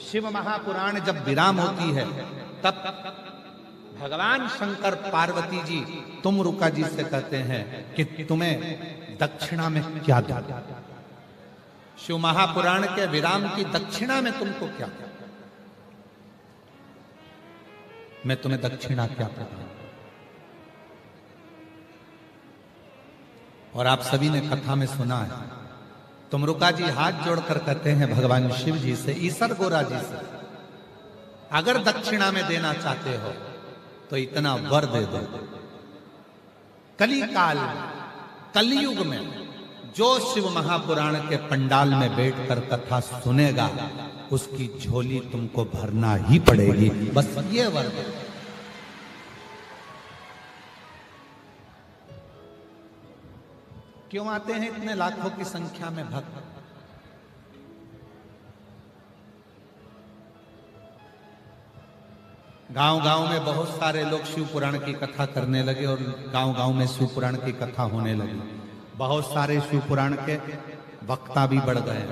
शिव महापुराण जब विराम होती है तब भगवान शंकर पार्वती जी तुम रुका जी से कहते हैं कि तुम्हें दक्षिणा में क्या दूं? शिव महापुराण के विराम की दक्षिणा में तुमको क्या? मैं तुम्हें दक्षिणा क्या प्रदान? और आप सभी ने कथा में सुना है, तुमरुका जी हाथ जोड़कर कहते हैं भगवान शिव जी से, ईसर गोरा जी से, अगर दक्षिणा में देना चाहते हो तो इतना वर दे दो, कली काल कलयुग में जो शिव महापुराण के पंडाल में बैठकर कथा सुनेगा उसकी झोली तुमको भरना ही पड़ेगी, बस ये वर दे। क्यों आते हैं इतने लाखों की संख्या में भक्त? गांव-गांव में बहुत सारे लोग शिव पुराण की कथा करने लगे और गांव-गांव में शिव पुराण की कथा होने लगी। बहुत सारे शिव पुराण के वक्ता भी बढ़ गए,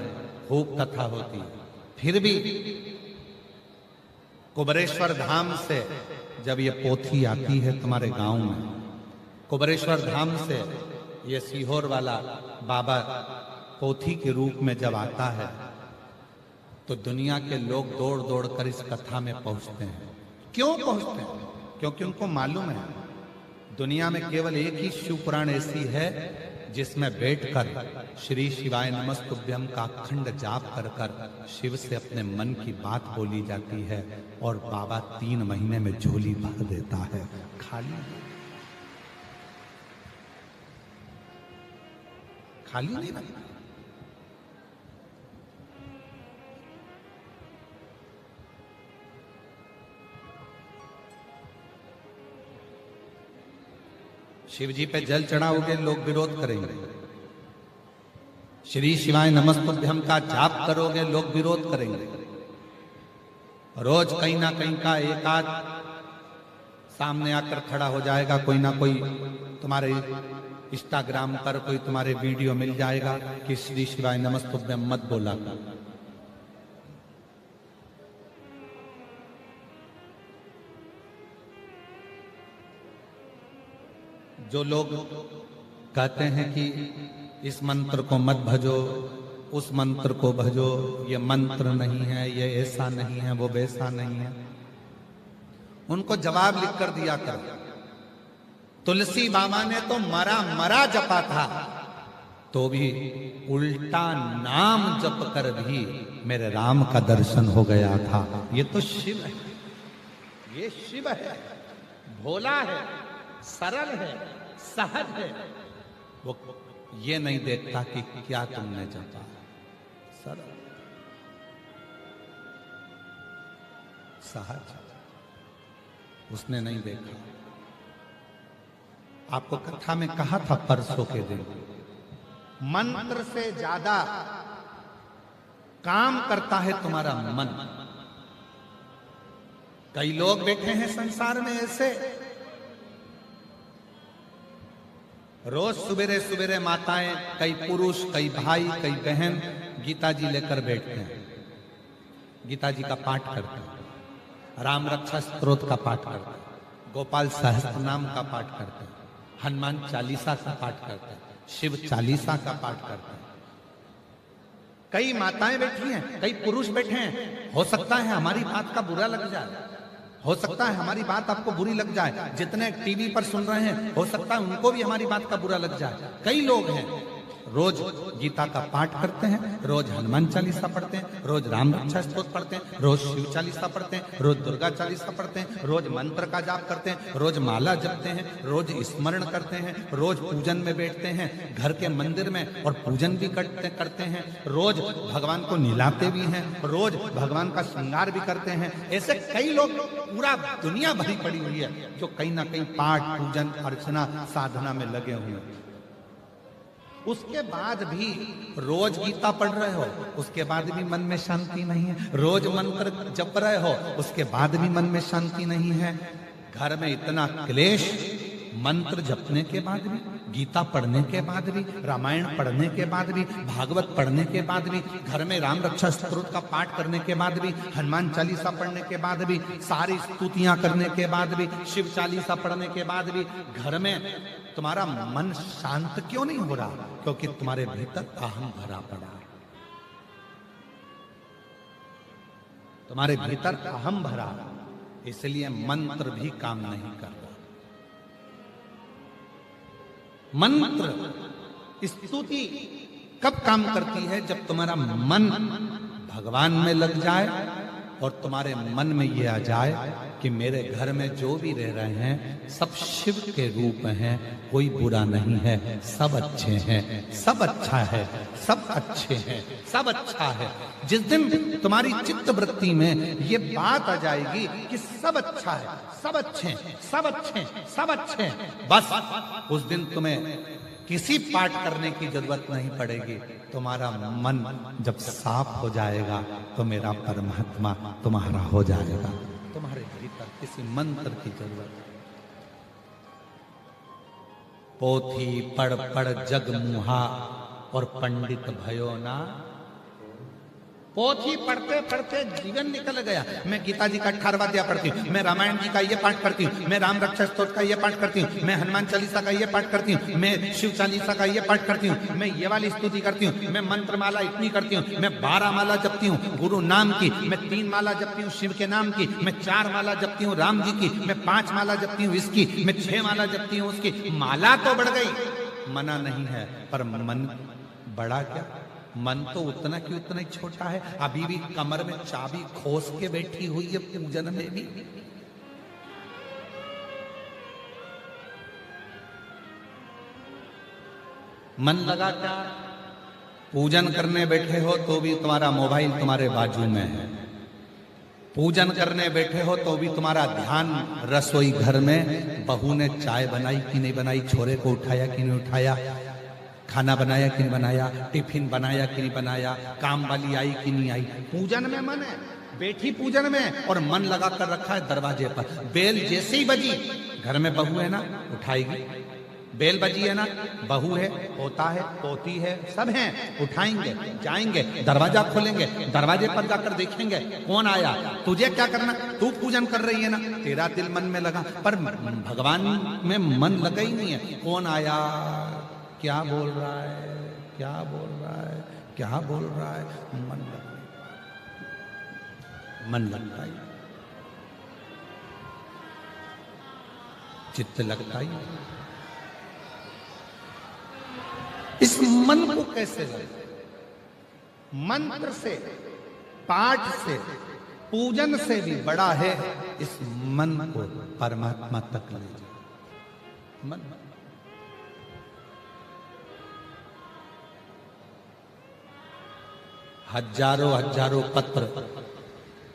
खूब कथा होती है। फिर भी कुबरेश्वर धाम से जब ये पोथी आती है तुम्हारे गांव में, कुबरेश्वर धाम से ये सीहोर वाला बाबा पोथी के रूप में जब आता है तो दुनिया के लोग दौड़ दौड़ कर इस कथा में पहुंचते हैं। क्यों पहुंचते हैं? क्योंकि उनको मालूम है दुनिया में केवल एक ही शिव पुराण ऐसी है जिसमें बैठकर श्री शिवाय नमस्तुभ्यम का अखंड जाप कर कर शिव से अपने मन की बात बोली जाती है और बाबा 3 महीने में झोली भर देता है। खाली नहीं रखना। शिव जी पे जल चढ़ाओगे लोग विरोध करेंगे, श्री शिवाय नमस्तुभ्यम का जाप करोगे लोग विरोध करेंगे। रोज कहीं ना कहीं का एक आध सामने आकर खड़ा हो जाएगा, कोई ना कोई तुम्हारे इंस्टाग्राम पर कोई तुम्हारे वीडियो मिल जाएगा कि श्री शिवाय नमस्तुभ्यम मत बोला। जो लोग कहते हैं कि इस मंत्र को मत भजो, उस मंत्र को भजो, ये मंत्र नहीं है, ये ऐसा नहीं है, वो वैसा नहीं है, उनको जवाब लिख कर दिया करो। तुलसी बाबा ने तो मरा मरा जपा था, तो भी उल्टा नाम जप कर भी मेरे राम का दर्शन हो गया था। ये तो शिव है, ये शिव है, भोला है, सरल है, सहज है। वो ये नहीं देखता कि क्या तुमने जपा, सरल सहज, उसने नहीं देखा। आपको कथा में कहा था परसों के दिन, मंत्र से ज्यादा काम करता है तुम्हारा मन। कई लोग बैठे हैं संसार में ऐसे, रोज सवेरे सवेरे माताएं, कई पुरुष, कई भाई, कई बहन गीता जी लेकर बैठते हैं, गीता जी का पाठ करते हैं, राम रक्षा स्तोत्र का पाठ करते हैं, गोपाल सहस्त्र नाम का पाठ करते हैं, हनुमान चालीसा का पाठ करते हैं, शिव चालीसा का पाठ करते हैं। कई माताएं बैठी हैं, कई पुरुष बैठे हैं। हो सकता है हमारी बात का बुरा लग जाए, हो सकता है हमारी बात आपको बुरी लग जाए। जितने टीवी पर सुन रहे हैं हो सकता है उनको भी हमारी बात का बुरा लग जाए। कई लोग हैं रोज गीता का पाठ करते हैं, रोज हनुमान चालीसा पढ़ते हैं, रोज राम रक्षा स्तोत्र पढ़ते हैं, रोज शिव चालीसा पढ़ते हैं, रोज दुर्गा चालीसा पढ़ते हैं, रोज मंत्र का जाप करते हैं, रोज माला जपते हैं, रोज स्मरण करते हैं, रोज पूजन में बैठते हैं, घर के मंदिर में और पूजन भी करते हैं, रोज भगवान को नहलाते भी हैं, रोज भगवान का श्रृंगार भी करते हैं। ऐसे कई लोग, पूरा दुनिया भरी पड़ी हुई है जो कहीं ना कहीं पाठ, पूजन, अर्चना, साधना में लगे हुए हैं। उसके बाद भी रोज गीता पढ़ रहे हो, उसके बाद भी मन में शांति नहीं है। रोज मंत्र जप रहे हो, उसके बाद भी मन में शांति नहीं है। घर में इतना क्लेश मंत्र जपने के बाद भी, गीता पढ़ने के बाद भी, रामायण पढ़ने के बाद भी, भागवत पढ़ने के बाद भी, घर में राम रक्षा स्तोत्र का पाठ करने के बाद भी, हनुमान चालीसा पढ़ने के बाद भी, सारी स्तुतियां करने के बाद भी, शिव चालीसा पढ़ने के बाद भी घर में तुम्हारा मन शांत क्यों नहीं हो रहा? क्योंकि तुम्हारे भीतर अहम भरा पड़ा है। तुम्हारे भीतर अहम भरा, इसलिए मंत्र भी काम नहीं कर रहा। मंत्र स्तुति कब काम करती है? जब तुम्हारा मन भगवान में लग जाए और तुम्हारे मन में ये आ जाए कि मेरे घर में जो भी रह रहे हैं सब शिव के रूप हैं, कोई बुरा नहीं है, सब अच्छे हैं, सब अच्छा है, सब अच्छे हैं, सब अच्छा है। जिस दिन तुम्हारी चित्त वृत्ति में ये बात आ जाएगी कि सब अच्छा है, सब अच्छे हैं, सब अच्छे हैं, सब अच्छे हैं, बस उस दिन तुम्हें किसी पाठ करने की जरूरत नहीं पड़ेगी। तुम्हारा मन जब साफ हो जाएगा तो मेरा परमात्मा तुम्हारा हो जाएगा। तुम्हारे भीतर किसी मंत्र की जरूरत नहीं। पोथी पढ़ पढ़ जग मुहा और पंडित भयो ना। पोथी पढ़ते पढ़ते जीवन निकल गया। मैं गीता जी का 18वां अध्याय पढ़ती हूँ, मैं रामायण जी का ये पाठ करती हूँ, मैं राम रक्षा स्तोत्र का ये पाठ करती हूँ, मैं हनुमान चालीसा का ये पाठ करती हूँ, मैं शिव चालीसा का ये पाठ करती हूँ, मैं ये वाली स्तुति करती हूँ, मैं मंत्र माला इतनी करती हूँ, मैं 12 माला जपती हूँ गुरु नाम की, मैं 3 माला जपती हूँ शिव के नाम की, मैं 4 माला जपती हूँ राम जी की, मैं 5 माला जपती हूँ इसकी, मैं 6 माला जपती हूँ उसकी। माला तो बढ़ गई, मना नहीं है, पर मन बड़ा क्या? मन तो उतना की उतना ही छोटा है। अभी भी कमर में चाबी खोस के बैठी हुई है पूजन में भी। मन लगा क्या? पूजन करने बैठे हो तो भी तुम्हारा मोबाइल तुम्हारे बाजू में है। पूजन करने बैठे हो तो भी तुम्हारा ध्यान रसोई घर में, बहू ने चाय बनाई कि नहीं बनाई, छोरे को उठाया कि नहीं उठाया, खाना बनाया कि नहीं बनाया, टिफिन बनाया कि नहीं बनाया, काम वाली आई कि नहीं आई। पूजन में मन है, बैठी पूजन में और मन लगा कर रखा है दरवाजे पर। बेल जैसे ही बजी, घर में बहू है ना, उठाएगी। बेल बजी है ना, बहू है, पोता है, पोती है, सब हैं, उठाएंगे, जाएंगे, दरवाजा खोलेंगे, दरवाजे पर जाकर देखेंगे कौन आया। तुझे क्या करना? तू पूजन कर रही है ना, तेरा दिल मन में लगा, पर भगवान में मन लगा ही नहीं है। कौन आया, क्या बोल रहा है, क्या बोल रहा है, क्या बोल रहा है, मन लगता है, मन लगता ही, चित्त लगता ही। इस मन को कैसे लगे? मंत्र से, पाठ से, पूजन से भी बड़ा है इस मन को परमात्मा तक ले जाए। मन हजारों हजारों पत्र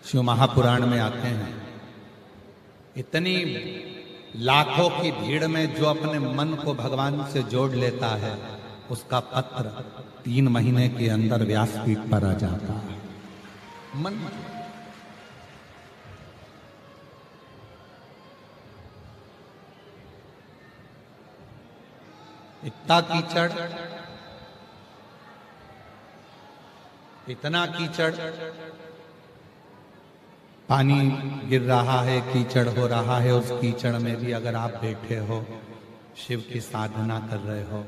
शिव महापुराण में आते हैं। इतनी लाखों की भीड़ में जो अपने मन को भगवान से जोड़ लेता है, उसका पत्र 3 महीने के अंदर व्यासपीठ पर आ जाता है। मन इतना कीचड़, इतना कीचड़, पानी गिर रहा है, कीचड़ हो रहा है, उस कीचड़ में भी अगर आप बैठे हो, शिव की साधना कर रहे हो,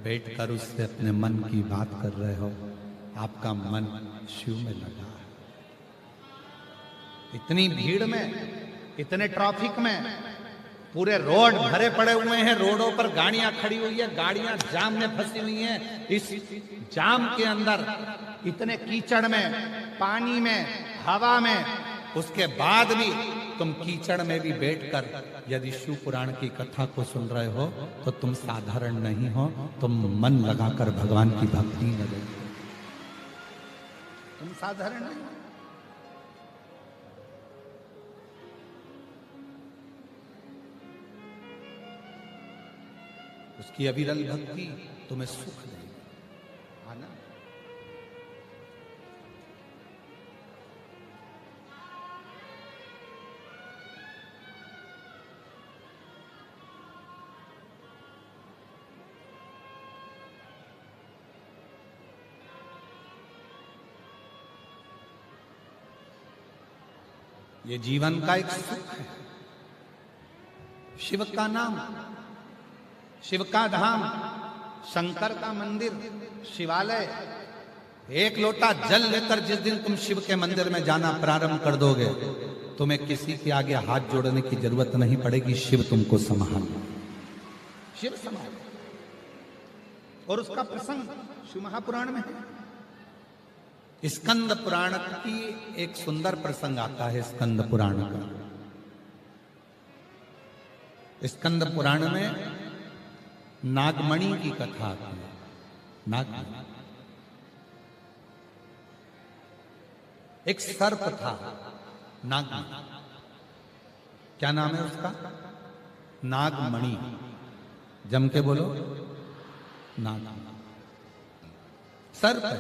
बैठकर उससे अपने मन की बात कर रहे हो, आपका मन शिव में लगा है। इतनी भीड़ में, इतने ट्रैफिक में, पूरे रोड भरे पड़े हुए हैं, रोडों पर गाड़ियां खड़ी हुई है, गाड़ियां जाम में फंसी हुई हैं। इस जाम के अंदर, इतने कीचड़ में, पानी में, हवा में, उसके बाद भी तुम कीचड़ में भी बैठकर यदि शिव पुराण की कथा को सुन रहे हो तो तुम साधारण नहीं हो, तुम मन लगाकर भगवान की भक्ति में लगे, तुम साधारण नहीं हो। उसकी अविरल भक्ति तुम्हें सुख देगी। आना ये जीवन का एक सुख है। शिव का नाम, शिव का धाम, शंकर का मंदिर, शिवालय। एक लोटा जल लेकर जिस दिन तुम शिव के मंदिर में जाना प्रारंभ कर दोगे, तुम्हें किसी के आगे हाथ जोड़ने की जरूरत नहीं पड़ेगी। शिव तुमको संभाल, शिव संभाल। और उसका प्रसंग शिव महापुराण में है। स्कंद पुराण की एक सुंदर प्रसंग आता है। स्कंद पुराण का, स्कंद पुराण में नागमणि की कथा आती है। नागमणि एक सर्प था, नागमणि। क्या नाम है उसका? नागमणि। जम के बोलो, नागमणि। सर्प है,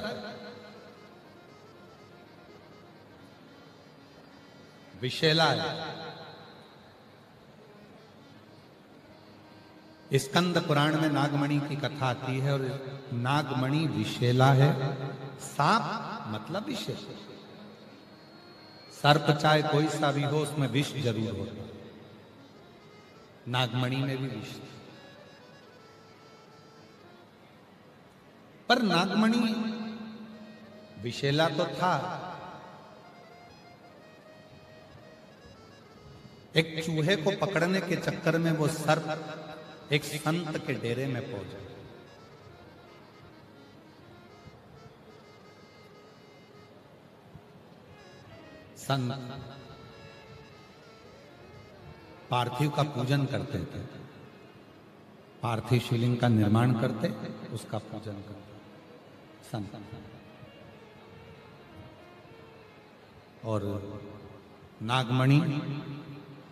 विषैला है। स्कंद पुराण में नागमणि की कथा आती है और नागमणि विषैला है। सांप मतलब विष। सर्प चाहे कोई सा भी हो, उसमें विष जरूर होता है। नागमणि में भी विष। पर नागमणि विषैला तो था। एक चूहे को पकड़ने के चक्कर में वो सर्प एक संत के डेरे में पहुंचा। संत पार्थिव का पूजन करते थे। पार्थिव शिवलिंग का निर्माण करते, उसका पूजन करते संत। और नागमणि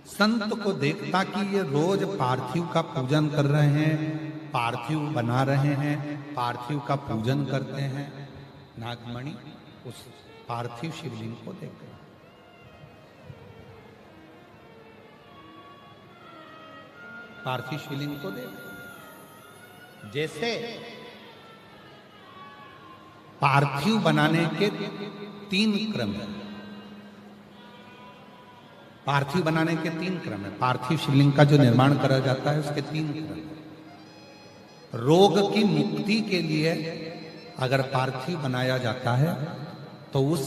संत को देखता कि ये रोज पार्थिव का पूजन कर रहे हैं, पार्थिव बना रहे हैं, पार्थिव का पूजन करते हैं। नागमणि उस पार्थिव शिवलिंग को देख गया। पार्थिव शिवलिंग को देख, जैसे पार्थिव बनाने के 3 क्रम है। पार्थिव बनाने के 3 क्रम है। पार्थिव शिवलिंग का जो निर्माण करा जाता है उसके 3 क्रम है। रोग की मुक्ति के लिए अगर पार्थिव बनाया जाता है तो उस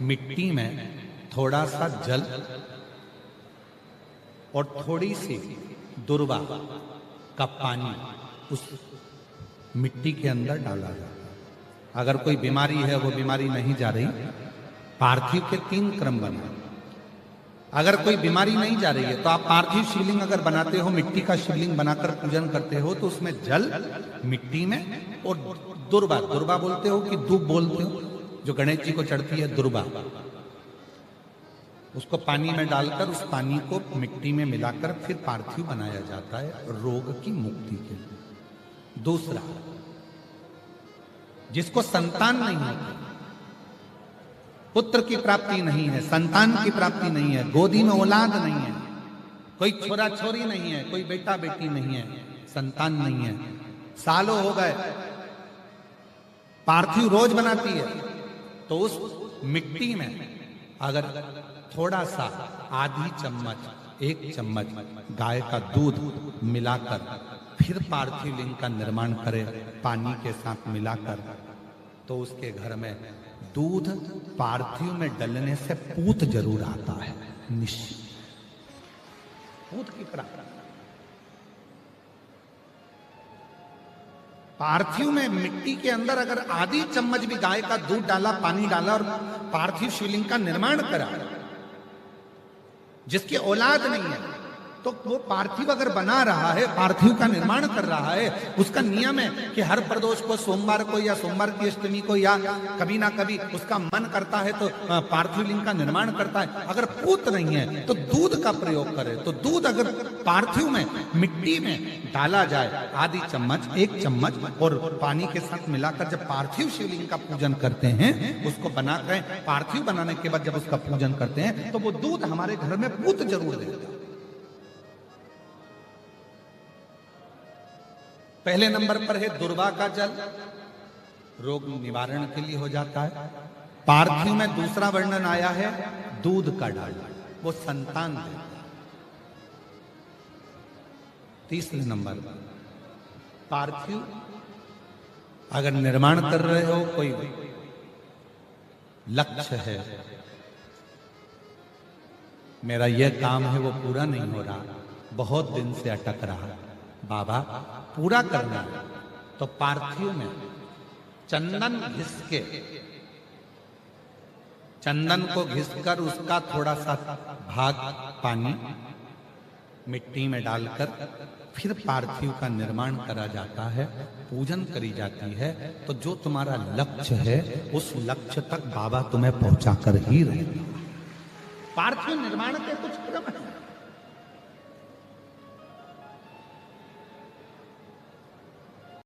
मिट्टी में थोड़ा सा जल और थोड़ी सी दुर्वा का पानी उस मिट्टी के अंदर डाला जाता है। अगर कोई बीमारी है, वो बीमारी नहीं जा रही, पार्थिव के 3 क्रम बना। अगर कोई बीमारी नहीं जा रही है तो आप पार्थिव शिवलिंग अगर बनाते हो, मिट्टी का शिवलिंग बनाकर पूजन करते हो, तो उसमें जल मिट्टी में और दुर्वा, दुर्वा बोलते हो कि दूब बोलते हो, जो गणेश जी को चढ़ती है दुर्वा, उसको पानी में डालकर उस पानी को मिट्टी में मिलाकर फिर पार्थिव बनाया जाता है रोग की मुक्ति के लिए। दूसरा, जिसको संतान नहीं होती, पुत्र की प्राप्ति नहीं है, संतान की प्राप्ति नहीं है, गोदी में औलाद नहीं है, कोई छोरा छोरी नहीं है, कोई बेटा बेटी नहीं है, संतान नहीं है, सालों हो गए, पार्थिव रोज बनाती है, तो उस मिट्टी में अगर थोड़ा सा आधी चम्मच, 1 चम्मच गाय का दूध मिलाकर फिर पार्थिव लिंग का निर्माण करे पानी के साथ मिलाकर, तो उसके घर में दूध पार्थिव में डलने से पूत जरूर आता है, निश्चित पूत की प्राप्ति। पार्थिव में मिट्टी के अंदर अगर आधी चम्मच भी गाय का दूध डाला, पानी डाला और पार्थिव शिवलिंग का निर्माण करा, जिसकी औलाद नहीं है, तो वो पार्थिव अगर बना रहा है, पार्थिव का निर्माण कर रहा है, उसका नियम है कि हर प्रदोष को, सोमवार को या सोमवार की अष्टमी को या कभी ना कभी उसका मन करता है तो पार्थिव लिंग का निर्माण करता है। अगर पूत नहीं है तो दूध का प्रयोग करे। तो दूध अगर पार्थिव में मिट्टी में डाला जाए, आधी चम्मच, 1 चम्मच और पानी के साथ मिलाकर जब पार्थिव शिवलिंग का पूजन करते हैं, उसको बनाकर पार्थिव बनाने के बाद जब उसका पूजन करते हैं, तो वो दूध हमारे घर में पूत जरूर देता है। पहले नंबर पर है दुर्वा का जल, रोग निवारण के लिए हो जाता है। पार्थिव में दूसरा वर्णन आया है दूध का डालना। वो संतान देता है। तीसरे नंबर पर पार्थिव अगर निर्माण कर रहे हो, कोई लक्ष्य है, मेरा यह काम है वो पूरा नहीं हो रहा, बहुत दिन से अटक रहा, बाबा पूरा करना है, तो पार्थिव में चंदन घिस के, चंदन को घिसकर उसका थोड़ा सा भाग पानी मिट्टी में डालकर फिर पार्थिव का निर्माण करा जाता है, पूजन करी जाती है। तो जो तुम्हारा लक्ष्य है उस लक्ष्य तक बाबा तुम्हें पहुंचा कर ही रहेगा। पार्थिव निर्माण के कुछ क्रम है।